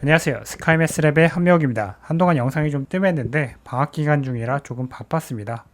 안녕하세요. 스카이매스랩의 한명욱입니다. 한동안 영상이 좀 뜸했는데 방학 기간 중이라 조금 바빴습니다.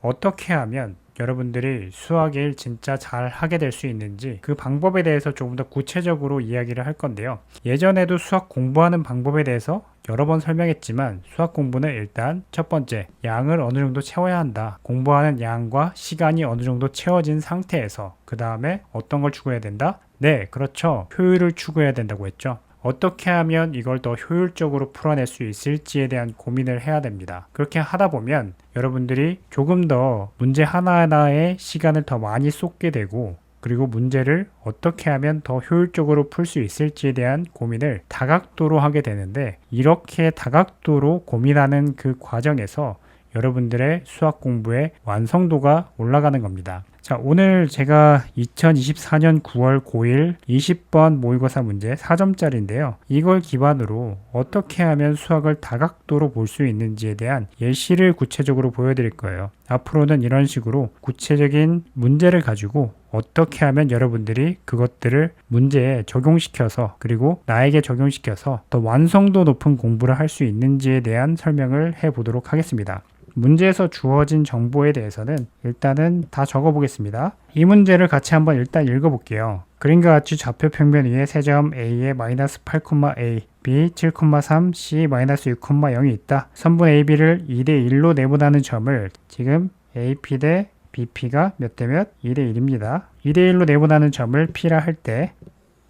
어떻게 하면 여러분들이 수학 일 진짜 잘 하게 될 수 있는지 그 방법에 대해서 조금 더 구체적으로 이야기를 할 건데요. 예전에도 수학 공부하는 방법에 대해서 여러 번 설명했지만 수학 공부는 일단 첫 번째, 양을 어느 정도 채워야 한다. 공부하는 양과 시간이 어느 정도 채워진 상태에서 그 다음에 어떤 걸 추구해야 된다? 네, 그렇죠. 효율을 추구해야 된다고 했죠. 어떻게 하면 이걸 더 효율적으로 풀어낼 수 있을지에 대한 고민을 해야 됩니다. 그렇게 하다 보면 여러분들이 조금 더 문제 하나하나에 시간을 더 많이 쏟게 되고, 그리고 문제를 어떻게 하면 더 효율적으로 풀 수 있을지에 대한 고민을 다각도로 하게 되는데, 이렇게 다각도로 고민하는 그 과정에서 여러분들의 수학 공부의 완성도가 올라가는 겁니다. 자, 오늘 제가 2024년 9월 고1 20번 모의고사 문제 4점짜리인데요. 이걸 기반으로 어떻게 하면 수학을 다각도로 볼 수 있는지에 대한 예시를 구체적으로 보여드릴 거예요. 앞으로는 이런 식으로 구체적인 문제를 가지고 어떻게 하면 여러분들이 그것들을 문제에 적용시켜서, 그리고 나에게 적용시켜서 더 완성도 높은 공부를 할 수 있는지에 대한 설명을 해보도록 하겠습니다. 문제에서 주어진 정보에 대해서는 일단은 다 적어 보겠습니다. 이 문제를 같이 한번 일단 읽어 볼게요. 그림과 같이 좌표 평면 위에 세 점 A에 마이너스 8,A, B 7,3, C 마이너스 6,0이 있다. 선분 AB를 2대 1로 내분하는 점을, 지금 AP 대 BP가 몇 대 몇? 2대 1입니다. 2대 1로 내분하는 점을 P라 할 때,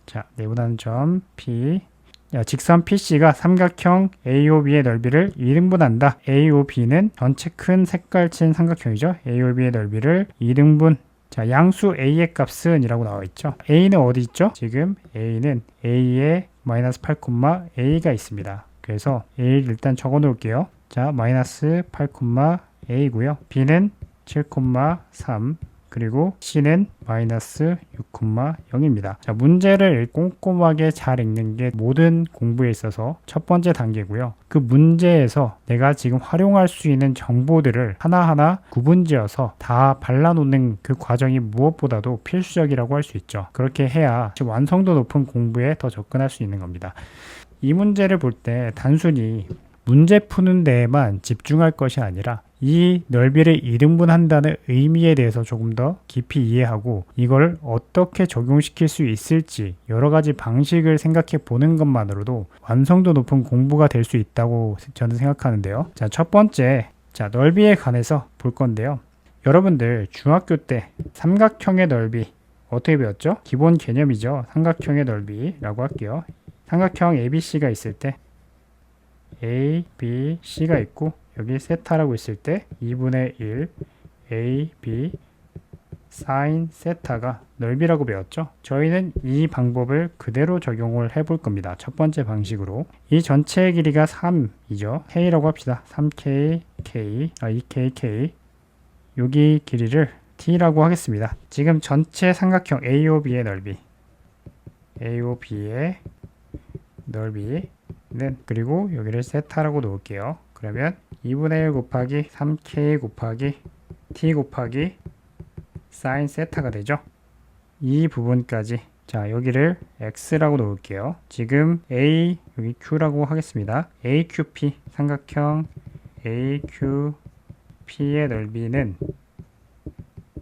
자, 내분하는 점 P, 직선 PC가 삼각형 AOB의 넓이를 2등분한다. AOB는 전체 큰 색깔 친 삼각형이죠. AOB의 넓이를 2등분. 자, 양수 A의 값은 이라고 나와 있죠. A는 어디 있죠? 지금 A는 A의 마이너스 8, A가 있습니다. 그래서 A 일단 적어 놓을게요. 자, 마이너스 8, A고요. B는 7,3, 그리고 C는 마이너스 6,0입니다. 자, 문제를 꼼꼼하게 잘 읽는 게 모든 공부에 있어서 첫 번째 단계고요. 그 문제에서 내가 지금 활용할 수 있는 정보들을 하나하나 구분지어서 다 발라놓는 그 과정이 무엇보다도 필수적이라고 할 수 있죠. 그렇게 해야 완성도 높은 공부에 더 접근할 수 있는 겁니다. 이 문제를 볼 때 단순히 문제 푸는 데에만 집중할 것이 아니라 이 넓이를 2등분한다는 의미에 대해서 조금 더 깊이 이해하고 이걸 어떻게 적용시킬 수 있을지 여러 가지 방식을 생각해 보는 것만으로도 완성도 높은 공부가 될 수 있다고 저는 생각하는데요. 자, 첫 번째, 자, 넓이에 관해서 볼 건데요. 여러분들 중학교 때 삼각형의 넓이 어떻게 배웠죠? 기본 개념이죠. 삼각형의 넓이라고 할게요. 삼각형 ABC가 있을 때 A, B, C가 있고 여기 세타라고 있을 때 2분의 1 A, B 사인 세타가 넓이라고 배웠죠. 저희는 이 방법을 그대로 적용을 해볼 겁니다. 첫 번째 방식으로 이 전체의 길이가 3이죠. K라고 합시다. 3K, K, 2K, K 여기 길이를 T라고 하겠습니다. 지금 전체 삼각형 AOB의 넓이 AOB의 넓이 그리고 여기를 세타라고 놓을게요. 그러면 2분의 1 곱하기 3k 곱하기 t 곱하기 사인 세타가 되죠. 이 부분까지, 자, 여기를 x라고 놓을게요. 지금 a 여기 q라고 하겠습니다. AQP 삼각형 AQP의 넓이는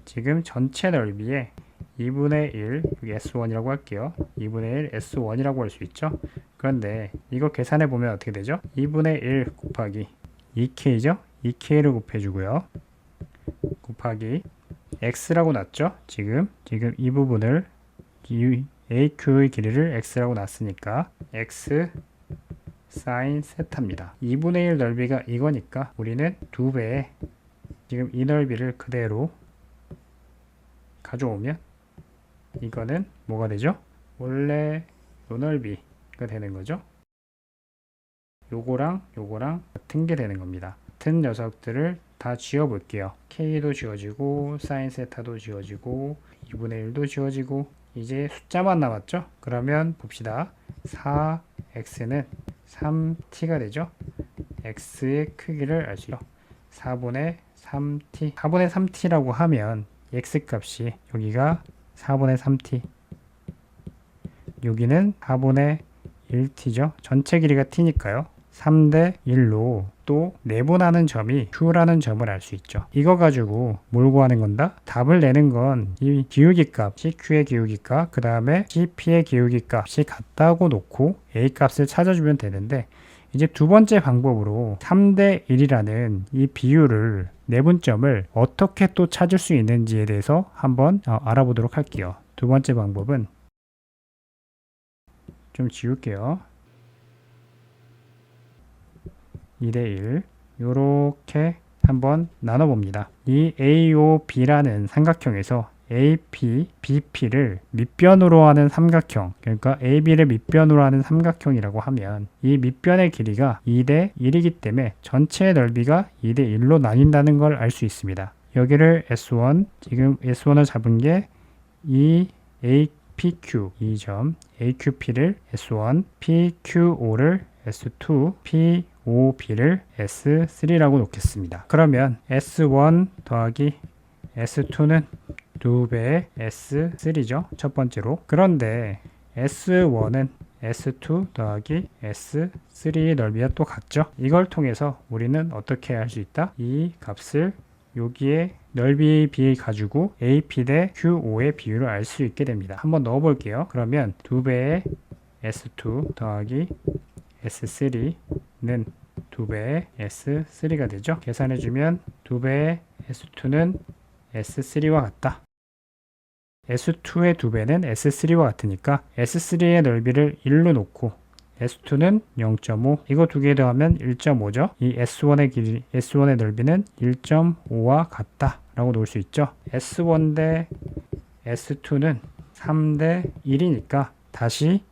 지금 전체 넓이의 2분의 1 여기 S1이라고 할게요. 2분의 1 S1이라고 할 수 있죠. 그런데 이거 계산해 보면 어떻게 되죠? 2분의 1 곱하기 2K죠? 2K를 곱해주고요. 곱하기 X라고 놨죠? 지금 이 부분을 AQ의 길이를 X라고 놨으니까 X 사인 세타입니다. 2분의 1 넓이가 이거니까 우리는 2배의 지금 이 넓이를 그대로 가져오면 이거는 뭐가 되죠? 원래 요 넓이가 되는 거죠. 요거랑 같은 게 되는 겁니다. 같은 녀석들을 다 지워 볼게요. K도 지워지고 사인 세타도 지워지고 2분의 1도 지워지고 이제 숫자만 남았죠. 그러면 봅시다. 4x는 3t가 되죠. x의 크기를 알 수 있죠. 4분의 3t 4분의 3t라고 하면 x 값이 여기가 4분의 3t 여기는 4분의 1t죠. 전체 길이가 t니까요. 3대 1로 또 내분하는 점이 q라는 점을 알 수 있죠. 이거 가지고 뭘 구하는 건다? 답을 내는 건 이 기울기 값, CQ의 기울기 값, 그 다음에 CP의 기울기 값이 같다고 놓고 A 값을 찾아주면 되는데, 이제 두 번째 방법으로 3대 1이라는 이 비율을 내분점을 어떻게 또 찾을 수 있는지에 대해서 한번 알아보도록 할게요. 두 번째 방법은 좀 지울게요. 2대1 요렇게 한번 나눠봅니다. 이 AOB라는 삼각형에서 AP, BP를 밑변으로 하는 삼각형, 그러니까 AB를 밑변으로 하는 삼각형이라고 하면 이 밑변의 길이가 2대 1이기 때문에 전체의 넓이가 2대 1로 나뉜다는 걸 알 수 있습니다. 여기를 S1, 지금 S1을 잡은 게 이 APQ, 이 점 AQP를 S1, PQO를 S2, POB를 S3라고 놓겠습니다. 그러면 S1 더하기 S2는 2배의 S3죠. 첫 번째로. 그런데 S1은 S2 더하기 S3의 넓이와 또 같죠. 이걸 통해서 우리는 어떻게 할 수 있다? 이 값을 여기에 넓이에 비해 가지고 AP 대 QO의 비율을 알 수 있게 됩니다. 한번 넣어 볼게요. 그러면 2배의 S2 더하기 S3는 2배의 S3가 되죠. 계산해주면 2배의 S2는 S3와 같다. S2의 2배는 S3와 같으니까 S3의 넓이를 1로 놓고 S2는 0.5, 이거 두 개 더하면 1.5죠. 이 S1의 길이, S1의 넓이는 1.5와 같다 라고 놓을 수 있죠. S1 대 S2는 3대 1이니까 다시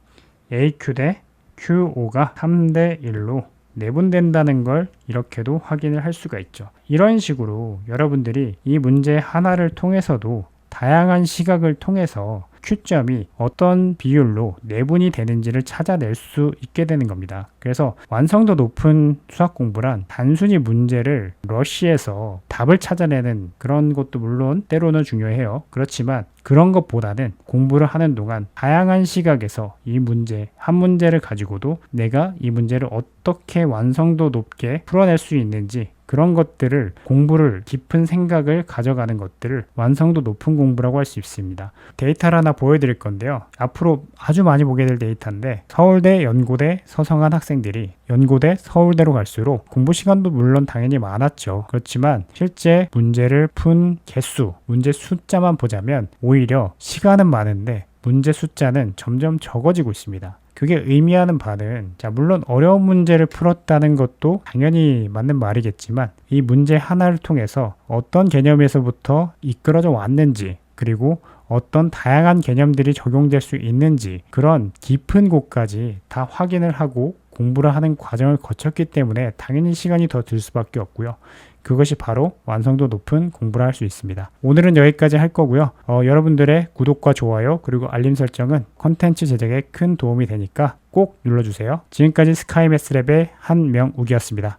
AQ 대 QO가 3대 1로 내분된다는 걸 이렇게도 확인을 할 수가 있죠. 이런 식으로 여러분들이 이 문제 하나를 통해서도 다양한 시각을 통해서 Q점이 어떤 비율로 내분이 되는지를 찾아낼 수 있게 되는 겁니다. 그래서 완성도 높은 수학 공부란 단순히 문제를 러쉬해서 답을 찾아내는 그런 것도 물론 때로는 중요해요. 그렇지만 그런 것보다는 공부를 하는 동안 다양한 시각에서 이 문제, 한 문제를 가지고도 내가 이 문제를 어떻게 완성도 높게 풀어낼 수 있는지, 그런 것들을, 공부를, 깊은 생각을 가져가는 것들을 완성도 높은 공부라고 할 수 있습니다. 데이터를 하나 보여드릴 건데요. 앞으로 아주 많이 보게 될 데이터인데, 서울대, 연고대, 서성한 학생들이 연고대, 서울대로 갈수록 공부 시간도 물론 당연히 많았죠. 그렇지만 실제 문제를 푼 개수, 문제 숫자만 보자면 오히려 시간은 많은데 문제 숫자는 점점 적어지고 있습니다. 그게 의미하는 바는, 자, 물론 어려운 문제를 풀었다는 것도 당연히 맞는 말이겠지만 이 문제 하나를 통해서 어떤 개념에서부터 이끌어져 왔는지, 그리고 어떤 다양한 개념들이 적용될 수 있는지, 그런 깊은 곳까지 다 확인을 하고 공부를 하는 과정을 거쳤기 때문에 당연히 시간이 더 들 수밖에 없고요. 그것이 바로 완성도 높은 공부를 할 수 있습니다. 오늘은 여기까지 할 거고요. 여러분들의 구독과 좋아요 그리고 알림 설정은 컨텐츠 제작에 큰 도움이 되니까 꼭 눌러주세요. 지금까지 스카이매스랩의 한명욱이었습니다.